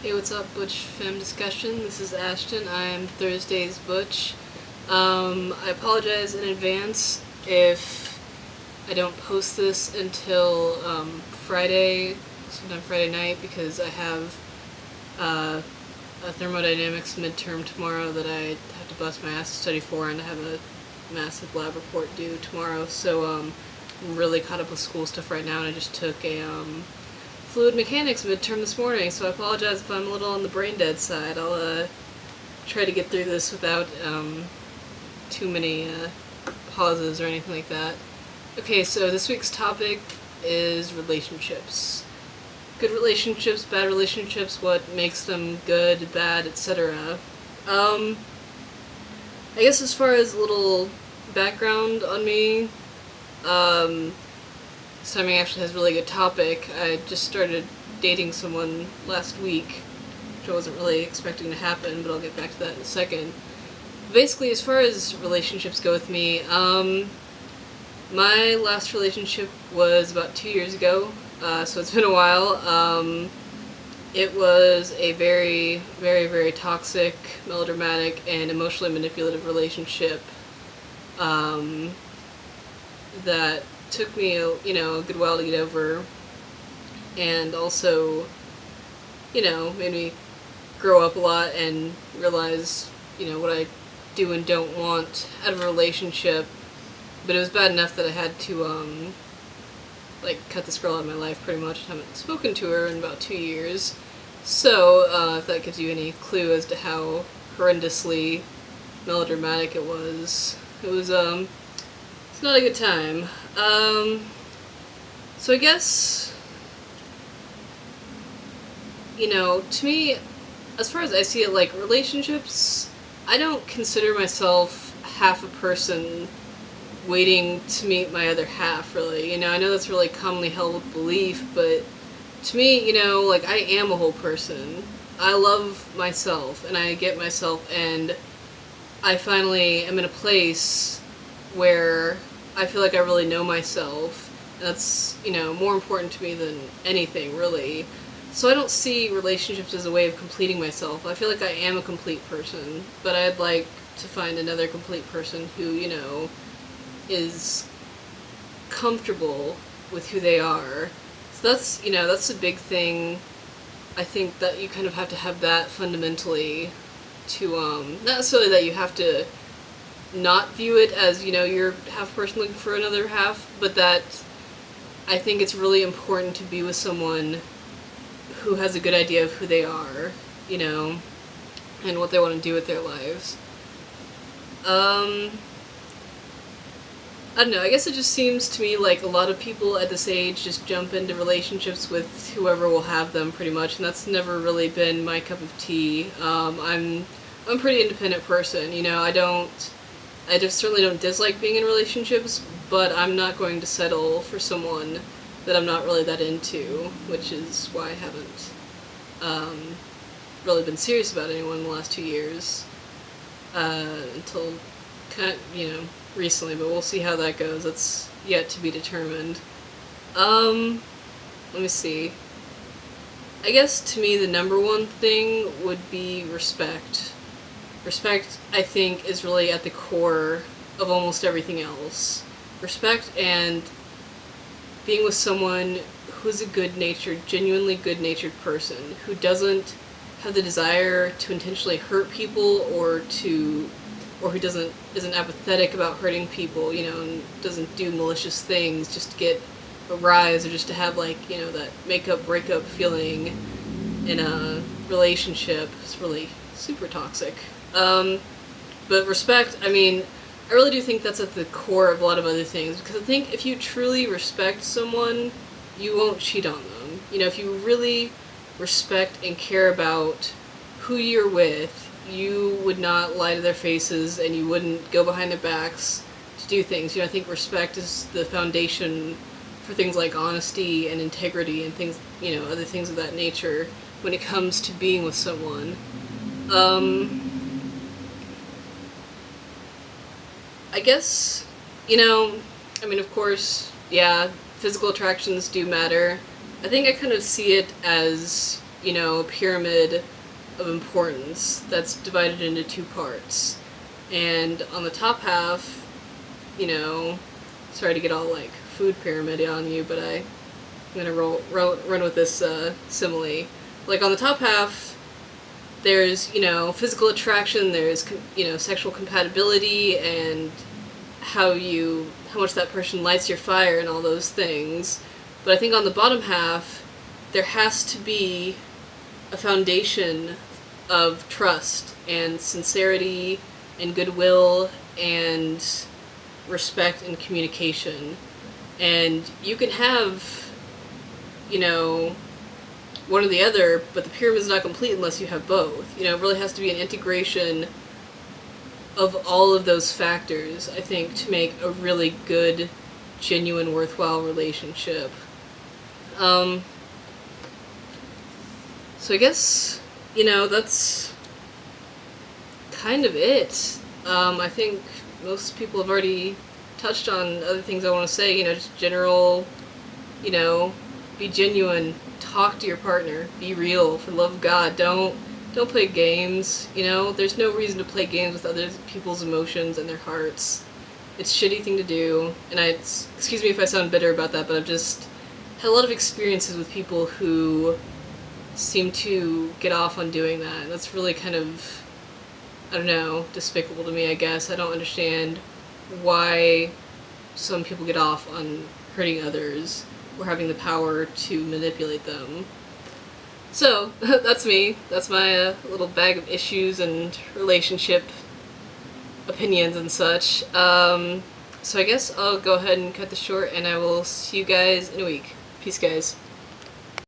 Hey, what's up, Butch Femme Discussion? This is Ashton. I'm Thursday's Butch. I apologize in advance if I don't post this until Friday, sometime Friday night, because I have a thermodynamics midterm tomorrow that I have to bust my ass to study for, and I have a massive lab report due tomorrow. So I'm really caught up with school stuff right now, and I just took a fluid mechanics midterm this morning, so I apologize if I'm a little on the brain dead side. I'll try to get through this without too many pauses or anything like that. Okay, so this week's topic is relationships. Good relationships, bad relationships, what makes them good, bad, etc. I guess as far as a little background on me, Simon actually has a really good topic. I just started dating someone last week, which I wasn't really expecting to happen, but I'll get back to that in a second. Basically, as far as relationships go with me, my last relationship was about 2 years ago, so it's been a while. It was a very, very, very toxic, melodramatic, and emotionally manipulative relationship that took me a good while to get over, and also made me grow up a lot and realize what I do and don't want out of a relationship. But it was bad enough that I had to cut this girl out of my life pretty much. I haven't spoken to her in about 2 years, so if that gives you any clue as to how horrendously melodramatic it was it's not a good time. So I guess, to me, as far as I see it, like, relationships, I don't consider myself half a person waiting to meet my other half, really. I know that's really commonly held belief, but to me, like, I am a whole person. I love myself, and I get myself, and I finally am in a place where I feel like I really know myself. And that's, more important to me than anything, really. So I don't see relationships as a way of completing myself. I feel like I am a complete person, but I'd like to find another complete person who, is comfortable with who they are. So that's a big thing. I think that you kind of have to have that fundamentally to, not necessarily that you have to not view it as, you're half person looking for another half, but that I think it's really important to be with someone who has a good idea of who they are, and what they want to do with their lives. I don't know, I guess it just seems to me like a lot of people at this age just jump into relationships with whoever will have them, pretty much, and that's never really been my cup of tea. I'm a pretty independent person, I just certainly don't dislike being in relationships, but I'm not going to settle for someone that I'm not really that into, which is why I haven't really been serious about anyone in the last 2 years, until kind of, recently, but we'll see how that goes. That's yet to be determined. Let me see. I guess to me the number one thing would be respect. Respect, I think, is really at the core of almost everything else. Respect and being with someone who's a good-natured, genuinely good-natured person, who doesn't have the desire to intentionally hurt people or who isn't apathetic about hurting people, and doesn't do malicious things just to get a rise or just to have, that make-up, break-up feeling in a relationship. It's really super toxic. But respect, I really do think that's at the core of a lot of other things, because I think if you truly respect someone, you won't cheat on them. If you really respect and care about who you're with, you would not lie to their faces, and you wouldn't go behind their backs to do things. I think respect is the foundation for things like honesty and integrity and things, other things of that nature when it comes to being with someone. I guess, of course, yeah, physical attractions do matter. I think I kind of see it as you know, a pyramid of importance that's divided into two parts. And on the top half, you know, sorry to get all like food pyramid on you, but I'm gonna run with this simile. Like on the top half, there's, you know, physical attraction, there's, you know, sexual compatibility, and how much that person lights your fire and all those things. But I think on the bottom half, there has to be a foundation of trust and sincerity and goodwill and respect and communication. And you can have, you know, one or the other, but the pyramid's not complete unless you have both. You know, it really has to be an integration of all of those factors, I think, to make a really good, genuine, worthwhile relationship. So I guess, you know, that's kind of it. I think most people have already touched on other things I want to say, you know, just general, you know, be genuine, talk to your partner, be real, for the love of God, don't play games, you know, there's no reason to play games with other people's emotions and their hearts. It's a shitty thing to do, and excuse me if I sound bitter about that, but I've just had a lot of experiences with people who seem to get off on doing that, and that's really kind of, I don't know, despicable to me, I guess. I don't understand why some people get off on hurting others or having the power to manipulate them. So, that's me. That's my little bag of issues and relationship opinions and such. So I guess I'll go ahead and cut this short, and I will see you guys in a week. Peace, guys.